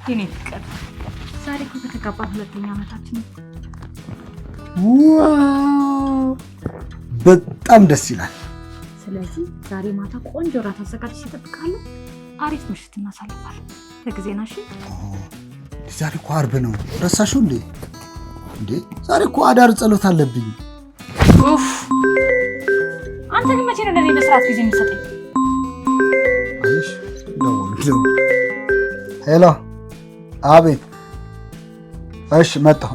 የኔ ፍቅር ዛሬ እኮ ከተጋባን 2ኛ ዓመታችን ነው። ዋው በጣም ደስ ይላል። ስለዚህ ዛሬ ማታ ቆንጆ ራት አዘጋጅቼ እጠብቅሃለሁ። አሪፍ ምሽት እናሳልፋለን። በጊዜና እሺ። ዛሬ እኮ ዓርብ ነው። ረሳሽው እንዴ? ዛሬ እኮ አዳር ጸሎት አለብኝ። ኡፍ አንተ ግን መቼ ነው ለኔ መስራት ጊዜ የምትሰጠኝ? አይሽ ደውል። ሄሎ አቤት። እሺ መጣሁ።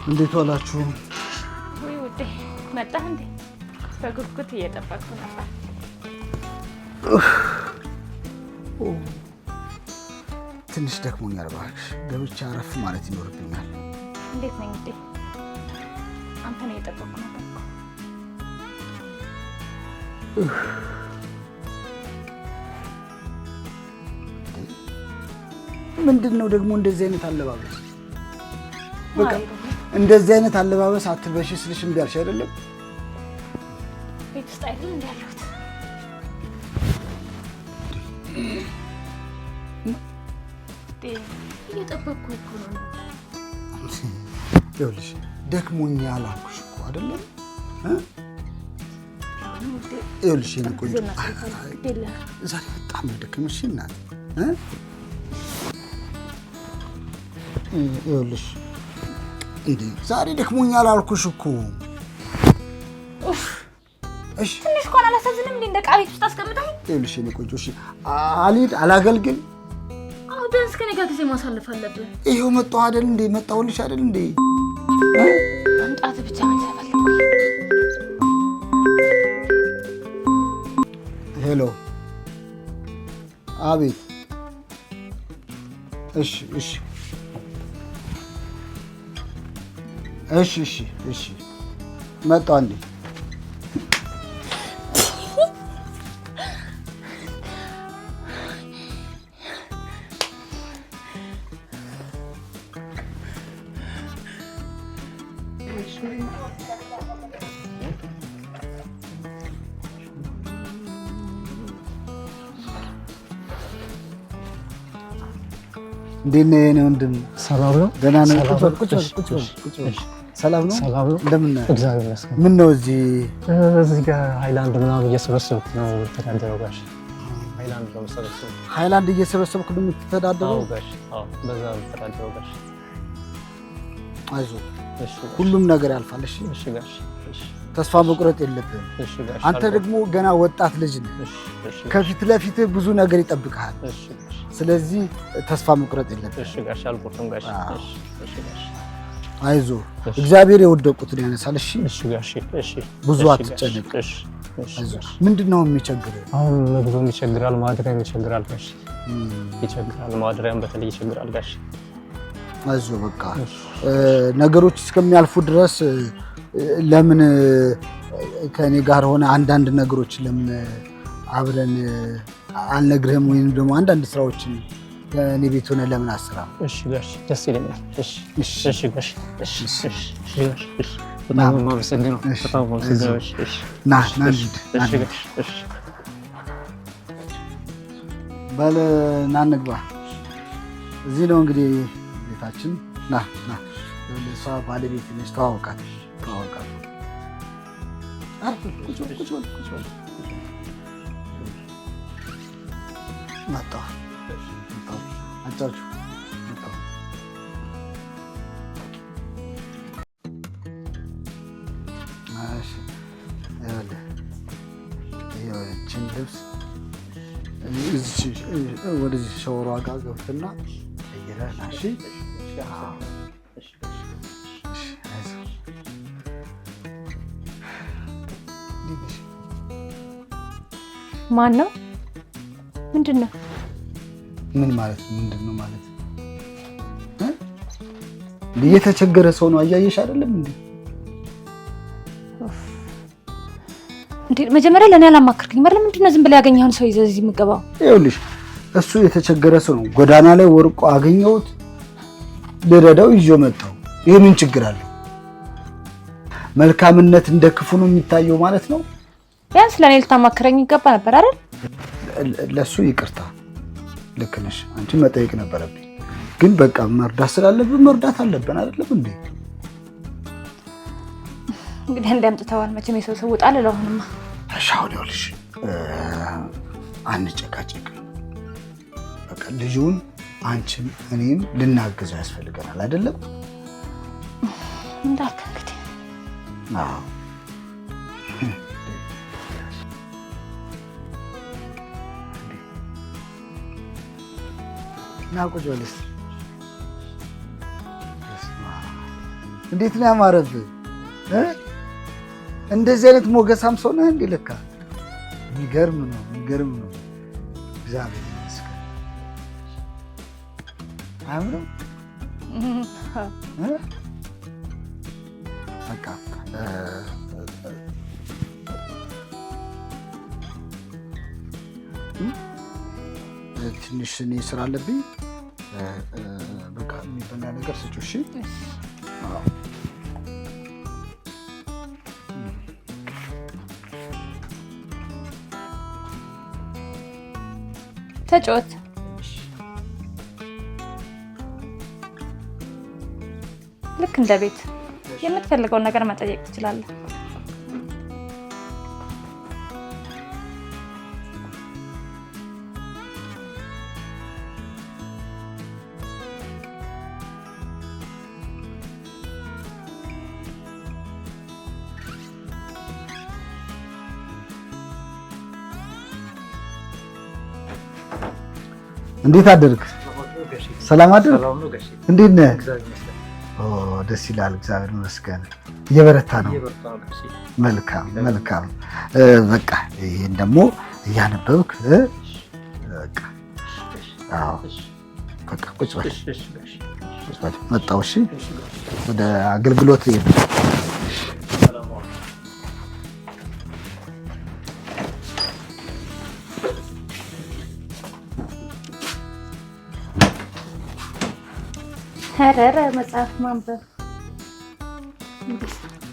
እንዴት ዋላችሁ? ወይ ውዴ መጣህ እንዴ? በጉጉት እየጠበቅኩ ነበር። ትንሽ ደክሞኛል። እባክሽ ገብቼ አረፍ ማለት ይኖርብኛል። እንዴት ነኝ ውዴ? አንተ ነው እየጠበቅኩ ነበር። ምንድነው ደግሞ እንደዚህ አይነት አለባበስ? በቃ እንደዚህ አይነት አለባበስ አትልበሽ ስልሽ እምቢ አልሽ አይደለም? ቤት ውስጥ አይደል እንዴ ያለሁት? እየጠበቅኩ እኮ ነው። ይኸውልሽ ደክሞኛል አልኩሽ እኮ አይደለም? ይኸውልሽ የእኔ ቆንጆ ዛሬ በጣም ደከመሽ እናት። ይኸውልሽ እንዴ ዛሬ ደክሞኛል አልኩሽ እኮ። እሺ ትንሽ እንኳን አላሳዝንም እንዴ? እንደ ዕቃ ቤት ውስጥ አስቀምጠኝ። ይኸውልሽ የእኔ ቆንጆ እሺ አልሄድ አላገልግል። አዎ ቢያንስ ከእኔ ጋር ጊዜ ማሳለፍ አለብን። ይኸው መጣሁ አይደል እንዴ? መጣሁልሽ አይደል እንዴ? መምጣት ብቻ ነው ያፈልኩ። ሄሎ አቤት። እሺ መጣሁ አንዴ። እንዴት ነህ የእኔ ወንድም? ሰላም ነው? ደህና ነህ? ቁጭ በል። ሰላም ነው? እንደምን ነህ? እግዚአብሔር ይመስገን። ምን ነው እዚህ ጋር ሃይላንድ ምናምን እየሰበሰብኩ ነው የምተዳደረው ጋሽ። ሃይላንድ ነው የምሰበሰበው። ሃይላንድ እየሰበሰብኩ ነው የምትተዳደረው? አዎ ጋሽ። አዎ በዛ ነው የምተዳደረው ጋሽ። አይዞህ፣ ሁሉም ነገር ያልፋል። እሺ ጋሽ። ተስፋ መቁረጥ የለብህም። ጋሽ። አንተ ደግሞ ገና ወጣት ልጅ ነህ። ከፊት ለፊት ብዙ ነገር ይጠብቅሃል። ስለዚህ ተስፋ መቁረጥ የለብህም። እሺ ጋሽ። አልቆርጥም ጋሽ። ጋሽ። አይዞህ፣ እግዚአብሔር የወደቁትን ያነሳል። እሺ ጋሽ። ብዙ አትጨነቅ። አይዞህ። ምንድነው የሚቸግርህ? አሁን ምግብም ይቸግራል፣ ማድሪያም ይቸግራል ጋሽ። ይቸግራል፣ ማድሪያም በተለይ ይቸግራል ጋሽ። አይዞህ በቃ ነገሮች እስከሚያልፉ ድረስ ለምን ከኔ ጋር ሆነ አንዳንድ ነገሮች ለምን አብረን አልነግርህም? ወይም ደግሞ አንዳንድ ስራዎችን እኔ ቤት ሆነ ለምን አስራ? እሺ ጋሽ ደስ ይለኛል። እሺ እሺ ጋሽ እሺ ጋሽ በጣም ማመሰግነው። በጣም ማመሰግነው። እሺ ና እሺ ባለ ና እንግባ። እዚህ ነው እንግዲህ ቤታችን። ና እሷ ባለቤት ነች። ተዋወቃት። ቁጭ በል መጣሁ አጫችሁ መጣሁ። ይህችን ልብስ ወደዚህ ሸወሯ ጋር ገብትና ቀይረህ ና። እሺ ማን ነው? ምንድን ነው? ምን ማለት ነው? ምንድን ነው ማለት የተቸገረ ሰው ነው። አያየሽ አይደለም እንዴ? መጀመሪያ ለእኔ አላማከርክኝ ማለት ምንድን ነው? ዝም ብለህ ያገኘኸውን ሰው ይዘህ እዚህ የምትገባው? ይኸውልሽ እሱ የተቸገረ ሰው ነው። ጎዳና ላይ ወርቆ አገኘሁት፣ ልረዳው ይዤው መጣሁ። ይሄ ምን ችግር አለው? መልካምነት እንደ ክፉ ነው የሚታየው ማለት ነው። ቢያንስ ለእኔ ልታማክረኝ ይገባ ነበር አይደል? ለሱ ይቅርታ፣ ልክ ነሽ። አንቺ መጠየቅ ነበረብኝ፣ ግን በቃ መርዳት ስላለብን መርዳት አለብን አይደለም እንዴ? እንግዲህ እንዳምጥተዋል መቼም የሰው ውጣ አልለውምማ። ሻው ይኸውልሽ አንጨቃጨቅ። በቃ ልጁን አንቺም እኔም ልናግዘው ያስፈልገናል አይደለም? እንዳልክ እንግዲህ አዎ ና ቁጭ በል እስኪ። እንዴት ነው ያማረብህ? እንደዚህ አይነት ሞገሳም ሰው ነህ እንዴ? ለካ የሚገርም ነው። እግዚአብሔር ይመስገን። አያምርም? በቃ ትንሽ እኔ ስራ አለብኝ። በቃ የሚበላ ነገር ስጪው። እሺ ተጫወት። ልክ እንደ ቤት የምትፈልገውን ነገር መጠየቅ ትችላለህ። እንዴት አደርክ? ሰላም አደርክ? እንዴት ነህ? ደስ ይላል። እግዚአብሔር ይመስገን። እየበረታ ነው። መልካም። በቃ ይሄን ደግሞ እያነበብክ በቃ አዎ፣ በቃ ቁጭ በል መጣሁ። እሺ ወደ አገልግሎት ኧረ መጽሐፍ ማንበብ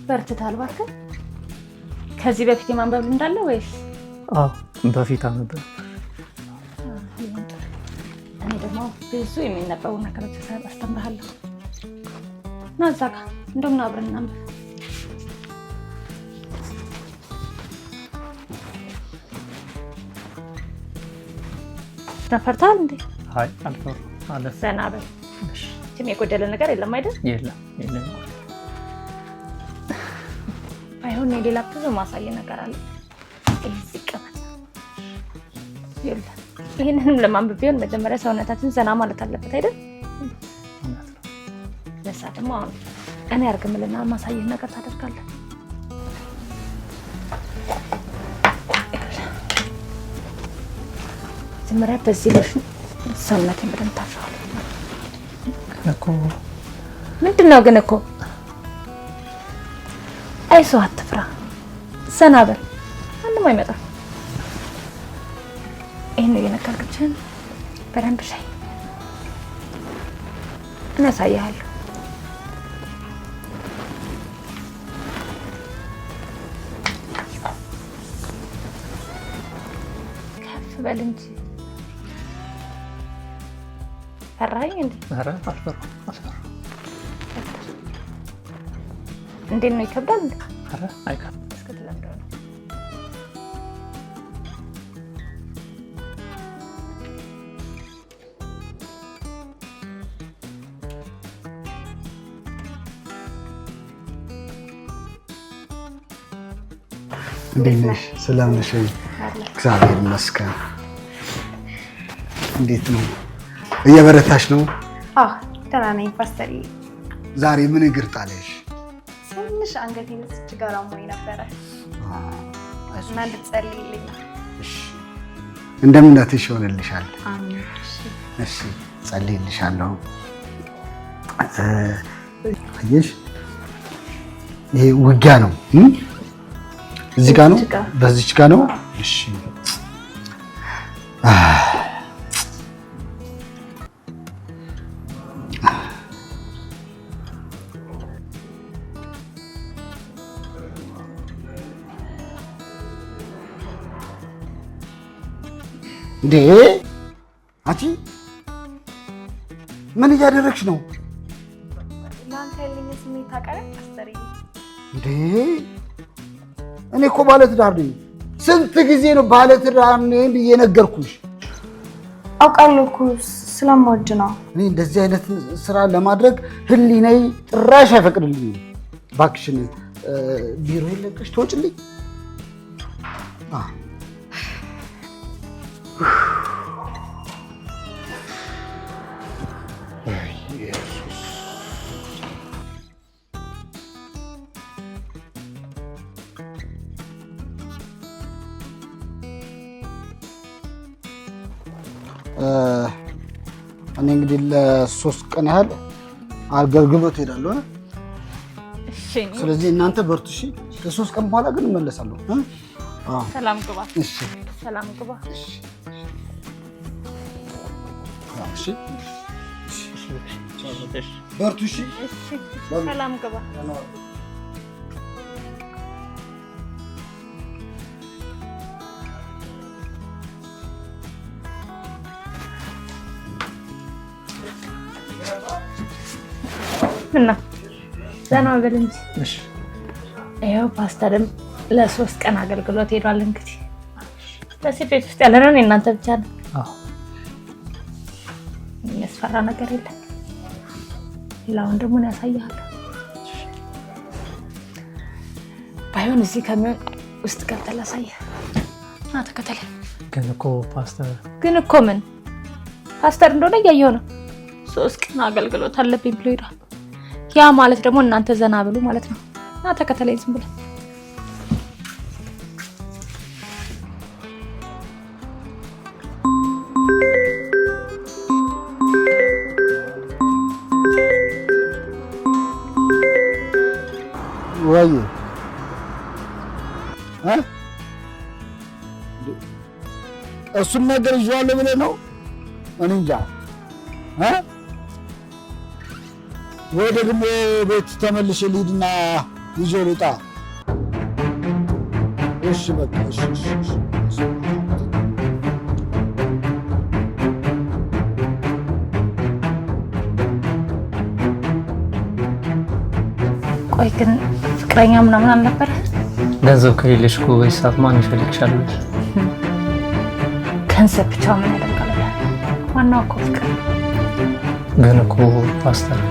በርትታል። እባክህ ከዚህ በፊት የማንበብ ልምድ አለ ወይስ? አዎ በፊት ነበር። እኔ ደግሞ ብዙ የሚነበቡ ነገሮች አስተምርሃለሁ። ና እዛ ጋር እንደውም አብረን እናንብብ። ፈርተሃል እንዴ? አይ አልፈራም። ዘና በል። የጎደለ ነገር የለም አይደል? የለም። ባይሆን የሌላ ብዙ ማሳየ ነገር አለ። እዚህ ቀመጥ ይህንንም ለማንበብ ቢሆን መጀመሪያ ሰውነታችን ዘና ማለት አለበት አይደል? ለሳ ደግሞ አሁን እኔ አርግምልና ማሳየህ ነገር ታደርጋለህ። መጀመሪያ በዚህ ሎሽን ሰውነቴን በደንብ ታሸዋለህ እኮ። ምንድን ነው ግን እኮ? አይዞህ፣ አትፍራ፣ ዘና በል፣ ማንም አይመጣም። ይሄን እየነካክችን በደንብ ሻይ እናሳያለሁ። ከፍ በል እንጂ ፈራኝ እንዴ? ኧረ አልፈራም። እንዴት ነው ይከብዳል እንዴ? ኧረ አይከብድም። እስክትለምደው ነው። እንዴት ነሽ? ሰላም ነሽ? እግዚአብሔር ይመስገን። እንዴት ነው? እየበረታሽ ነው? አዎ ደህና ነኝ ፓስተር። ዛሬ ምን እግር ጣለሽ? ትንሽ አንገቴን ስች ጋር አሞኝ ነበረ እና እንድትጸልይልኝ። እሺ እንደምነትሽ ይሆንልሻል። አሜን። እሺ ጸልይልሻለሁ። አየሽ ይሄ ውጊያ ነው። እዚህ ጋር ነው፣ በዚች ጋር ነው። እሺ እንዴ አቲ ምን እያደረግሽ ነው? ለአንተ ያለኝ ስሜት ታውቃለህ ፓስተር? እንዴ እኔ እኮ ባለትዳር ነኝ። ስንት ጊዜ ነው ባለትዳር ነኝ ብዬ ነገርኩሽ? አውቃለሁ እኮ ስለምወድ ነው። እኔ እንደዚህ አይነት ስራ ለማድረግ ህሊናዬ ጭራሽ አይፈቅድልኝም። እባክሽን ቢሮ ለቀሽ ትወጪልኝ። እኔ እንግዲህ ለ3 ቀን ያህል አገልግሎት ሄዳለሁ። እሺ ስለዚህ እናንተ በርቱ። እሺ ከ3 ቀን በኋላ ግን እመለሳለሁ። ሰላም ግባ። እሺ ሰላም ግባ። እሺ በርቱ። እሺ ሰላም ግባ። እና ዘና በል እንጂ። እሺ ይኸው ፓስተርም ለ3 ቀን አገልግሎት ሄዷል። እንግዲህ በዚህ ቤት ውስጥ ያለነው እናንተ ብቻ ነው። አዎ የሚያስፈራ ነገር የለም። ሌላውን ደግሞ ያሳያል። ባይሆን እዚህ ከሚሆን ውስጥ ገብተህ ላሳየህ። ና ተከተለኝ። ግን እኮ ፓስተር ምን ፓስተር እንደሆነ እያየሁ ነው። 3 ቀን አገልግሎት አለብኝ ብሎ ሄዷል። ያ ማለት ደግሞ እናንተ ዘና ብሉ ማለት ነው። ና ተከተለኝ ዝም ብለህ። ወይ እሱን ነገር ይዤዋለሁ ብለህ ነው? እኔ እንጃ ወይ ደግሞ ቤት ተመልሼ ልሂድና ይዤው ልውጣ። እሺ በቃ እሺ። ቆይ ግን ፍቅረኛ ምናምን አልነበረ? ገንዘብ ከሌለሽ እኮ በዚህ ሰዓት ማን ይፈልግሻል? ገንዘብ ብቻ ምን ያደርጋል? ዋናው እኮ ፍቅር። ግን እኮ ፓስተር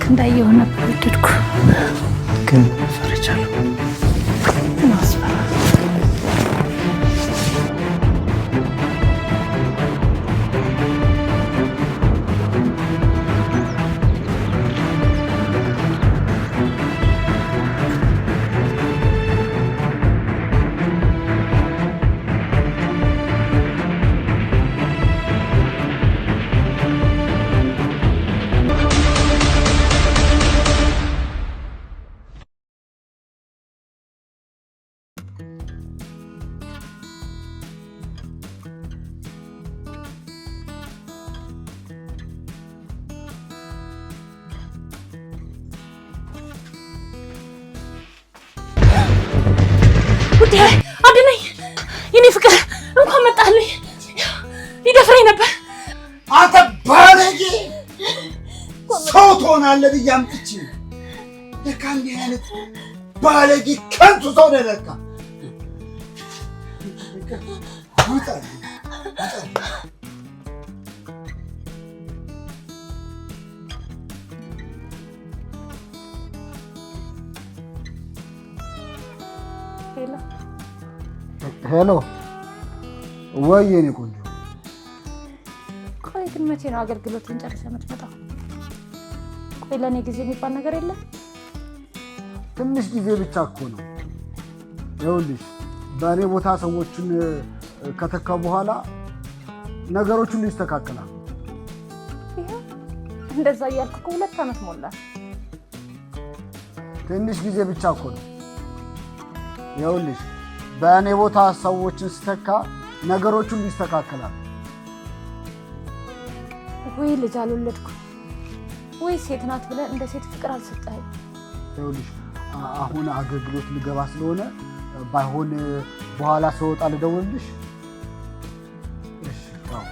እንዳየሁ ነበር ወደድኩ፣ ግን ፈርቻለሁ። አድነኝ የኔ ፍቅር እንኳን መጣልኝ። ይደፍረኝ ነበር። አንተ ባለጌ ሰው ትሆናለህ ብዬ አምጥቼ ለካ እንዲህ አይነት ባለጌ ከንቱ ሰው ነህ ለካ። ሄሎ ወይ የኔ ቆንጆ፣ ቆይ ግን መቼ ነው አገልግሎትን ጨርሰህ የምትመጣው? ቆይ ለእኔ ጊዜ የሚባል ነገር የለም? ትንሽ ጊዜ ብቻ እኮ ነው። ይኸውልሽ በእኔ ቦታ ሰዎችን ከተካው በኋላ ነገሮች ሁሉ ይስተካከላል። ይኸው እንደዛ እያልኩ እኮ 2 ዓመት ሞላ። ትንሽ ጊዜ ብቻ እኮ ነው። ይኸውልሽ በእኔ ቦታ ሰዎችን ስተካ ነገሮች ሁሉ ይስተካከላል። ወይ ልጅ አልወለድኩ ወይ ሴት ናት ብለህ እንደ ሴት ፍቅር አልሰጠኸኝ። ይኸውልሽ አሁን አገልግሎት ልገባ ስለሆነ ባይሆን በኋላ ስወጣ ልደውልልሽ። እሺ ታው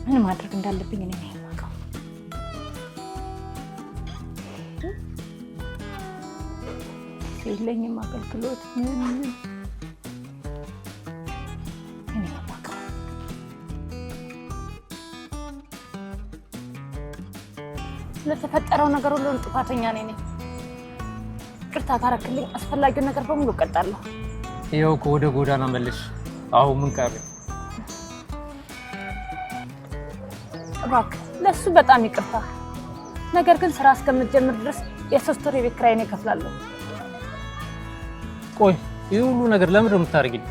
ምን ማድረግ እንዳለብኝ እኔ ነኝ የማውቀው። የለኝም አገልግሎት ምን እኔ የማውቀው። ስለተፈጠረው ነገር ሁሉ ጥፋተኛ ነኝ። ይቅርታ ካረክልኝ አስፈላጊውን ነገር በሙሉ እቀጣለሁ። ይኸው እኮ ወደ ጎዳና መልሽ። አሁን ምን ቀረ? እባክህ ለሱ በጣም ይቅርታ። ነገር ግን ስራ እስከምትጀምር ድረስ የ3 ወር የቤት ኪራይን እከፍላለሁ። ቆይ ይህ ሁሉ ነገር ለምን ነው የምታደርጊልኝ?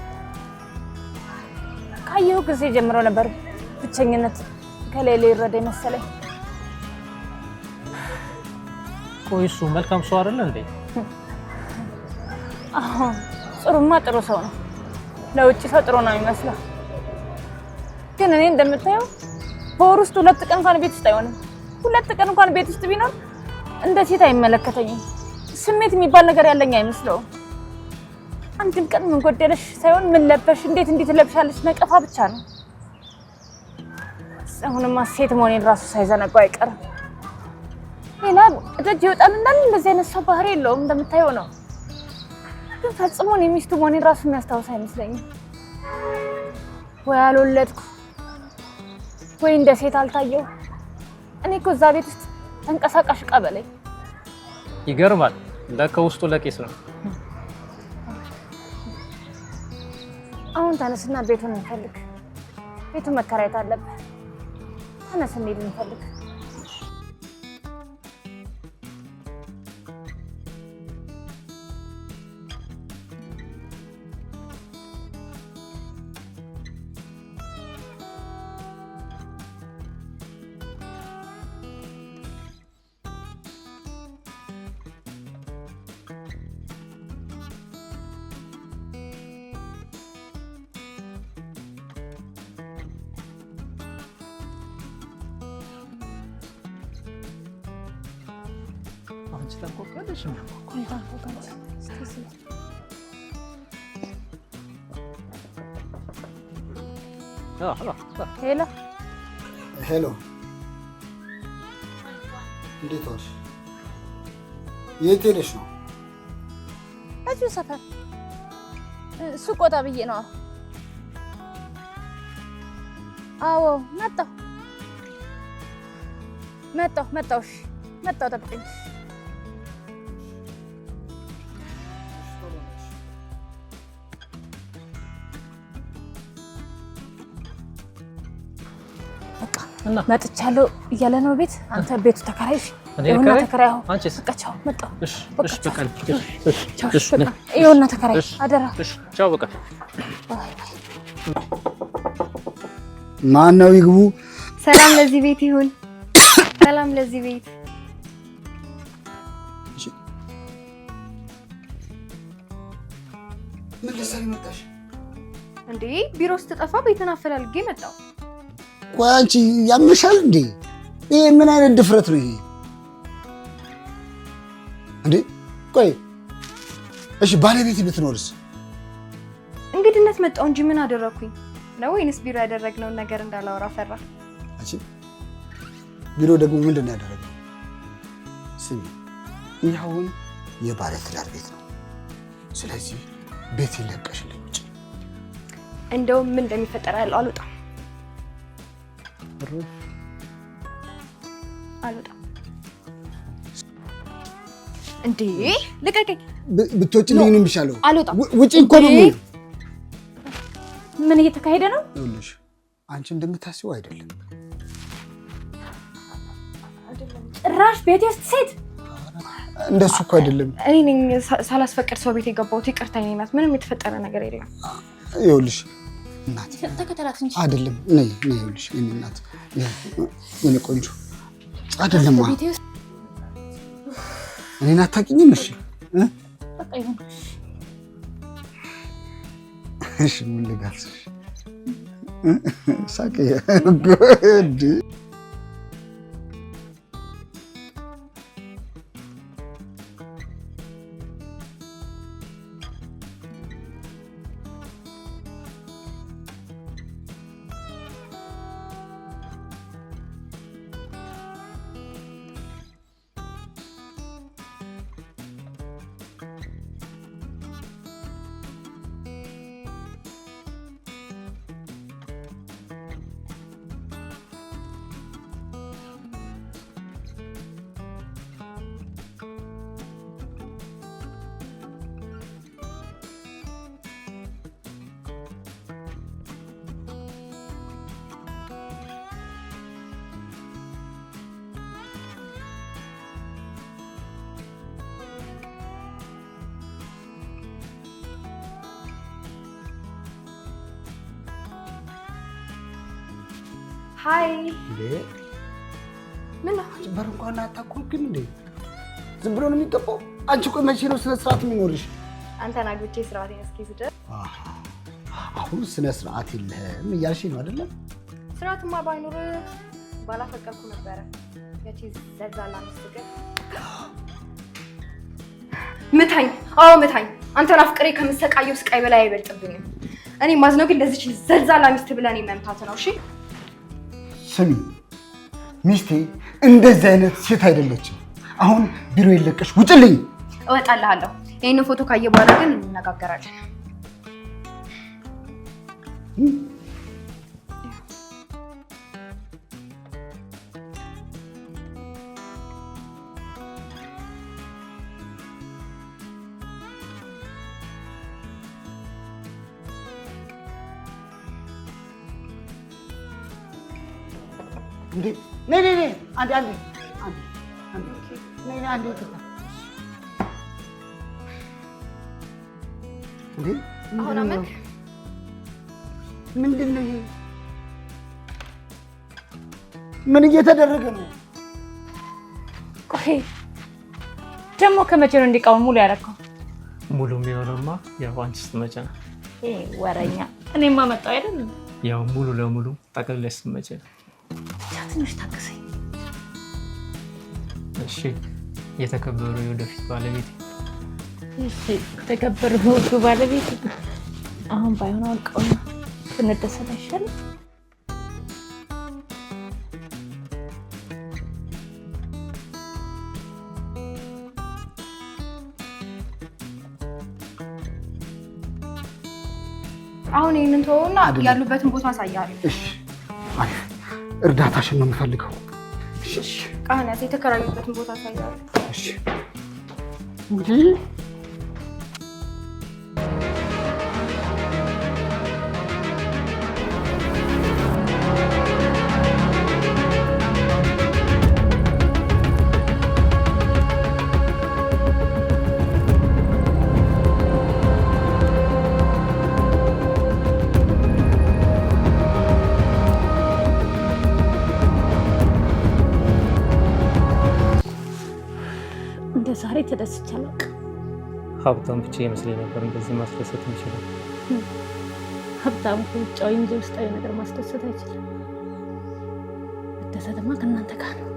ካየሁ ጊዜ ጀምሮ ነበር ብቸኝነት ከሌላ ይረዳኝ መሰለኝ። ቆይ እሱ መልካም ሰው አይደለ እንዴ? አዎ ጥሩማ ጥሩ ሰው ነው። ለውጭ ሰው ጥሩ ነው የሚመስለው። ግን እኔ እንደምታየው በወር ውስጥ 2 ቀን እንኳን ቤት ውስጥ አይሆንም። 2 ቀን እንኳን ቤት ውስጥ ቢኖር እንደ ሴት አይመለከተኝም። ስሜት የሚባል ነገር ያለኝ አይመስለውም። አንድም ቀን ምን ጎደለሽ ሳይሆን ምን ለበሽ፣ እንዴት ለብሻለሽ ነቀፋ ብቻ ነው። አሁንማ ሴት መሆኔን ራሱ ሳይዘነጋው አይቀርም። ሌላ ደጅ ይወጣል እንዳለ እንደዚህ አይነት ሰው ባህሪ የለውም። እንደምታየው ነው። ግን ፈጽሞ እኔ ሚስቱ መሆኔን ራሱ የሚያስታውስ አይመስለኝም። ወይ አልወለድኩ ወይ እንደ ሴት አልታየው። እኔ እኮ እዛ ቤት ውስጥ ተንቀሳቃሽ ዕቃ በለኝ። ይገርማል። ለካ ውስጡ ለቄስ ነው። አሁን ተነስና ቤቱን እንፈልግ። ቤቱን መከራየት አለብህ። ተነስ እንሂድ እንፈልግ። አንቺ ታቆቀለሽ ነው ኮንታክት ሄሎ ሄሎ፣ እንዴት ዋልሽ? የት ሄደሽ ነው? እዚሁ ሰፈር ሱቅ ወጣ ብዬ ነው። አዎ መጣሁ። እሺ መጣሁ። ጠብቀኝ። እና መጥቻለሁ እያለ ነው ቤት። አንተ ቤቱ ተከራይሽ ይሁንና ተከራይው። አንቺስ? በቃ መጣሁ። እሺ በቃ ይሁንና ተከራይ አደራ። እሺ ቻው በቃ። ማን ነው ይግቡ? ሰላም ለዚህ ቤት ይሁን። ሰላም ለዚህ ቤት። ምን ልትሰሪ መጣሽ? እንዴ ቢሮ ስትጠፋ ቤትን አፈላልጌ መጣሁ። ቆይ አንቺ ያምሻል እንዴ? ይሄ ምን አይነት ድፍረት ነው ይሄ እንዴ? ቆይ እሺ ባለቤት ብትኖርስ? እንግድነት መጣው እንጂ ምን አደረኩኝ ነው? ወይንስ ቢሮ ያደረግነውን ነገር እንዳላወራ ፈራ? አንቺ ቢሮ ደግሞ ምንድን ነው ያደረገው? ስሚ ይኸውን የባለ ትዳር ቤት ነው። ስለዚህ ቤት ይለቀሽልኝ ውጭ። እንደውም ምን እንደሚፈጠር ያለው አልወጣም። እንዴ ልቀቀኝ። ብትወጪልኝ ነው የሚሻለው። አልወጣም። ውጪ እኮ ነው። ምን እየተካሄደ ነው? ይኸውልሽ አንቺ እንደምታስቢው አይደለም። ጭራሽ ቤት ውስጥ ሴት እንደሱ እኮ አይደለም። እኔ ነኝ ሳላስፈቅድ ሰው ቤት የገባሁት። ይቅርታ የኔ ናት። ምንም የተፈጠረ ነገር የለም። ይኸውልሽ እናት ተከተላት እንጂ አይደለም። ነይ ይኸውልሽ የኔ እናት የኔ ቆንጆ አይደለም። እኔን አታውቂኝም? እሺ በቃ ይሁን። እሺ ምን ልጋልስሽ? ሳቂ ጉድ ሃይ እንዴ ምን ነው? በር እንኳን አታውቅም እንዴ? ዝም ብሎ ነው የሚገባው? አንቺ ቆይ መቼ ነው ስነ ስርዓት የሚኖርሽ? አንተን አግብቼ ስርዓቴን እስኪይዝ ድረስ። አሁን ስነ ስርዓት የለህም እያልሽ ነው አይደለም? ስርዓትማ ባይኖር ባላፈቀርኩ ነበረ። ያቺ ዘልዛላ ሚስት ግን ምታኝ። አዎ ምታኝ። አንተን አፍቅሬ ከምሰቃየው ስቃይ በላይ አይበልጥብኝም። እኔ ማዝነው ግን ለዚች ዘልዛላ ሚስት ብለን መምታት ነው። እሺ ስሚ ሚስቴ እንደዚህ አይነት ሴት አይደለችም። አሁን ቢሮ ይለቀሽ ውጭልኝ። እወጣልሃለሁ። ይሄንን ፎቶ ካየ በኋላ ግን እንነጋገራለን። እንዴ ነይ ነይ ነይ አንዴ አንዴ አንዴ ነይ ነይ አንዴ ትታ እንዴ አሁን አመክ ምንድን ነው ይሄ? ምን እየተደረገ ነው? ቆይ ደግሞ ከመቼ ነው እንዲቃወም ሙሉ ያደረከው? ሙሉ የሚሆነውማ ያው አንቺ ስትመጪ ነው። ይሄ ወረኛ እኔማ መጣሁ አይደል? ያው ሙሉ ለሙሉ ጠቅልለሽ ስትመጪ ነው። ትንሽ ታገሰኝ እሺ። የተከበሩ የወደፊት ባለቤት እሺ፣ የተከበሩ ባለቤት አሁን ባይሆን አውቀው ብንደሰት አይሻልም? አሁን ይሄንን ተወውና ያሉበትን ቦታ አሳያለሁ። እሺ አሪፍ። እርዳታሽን ነው የምፈልገው። እሺ ቃናስ የተከራዩበትን ቦታ አሳያለሁ። እሺ እንጂ ዛሬ ተደስቻለሁ። ሀብታም ብቻ ይመስለኝ ነበር እንደዚህ ማስደሰት የሚችለው። ሀብታም ውጫዊ እንጂ ውስጣዊ ነገር ማስደሰት አይችልም። መደሰትማ ከእናንተ ጋር ነው።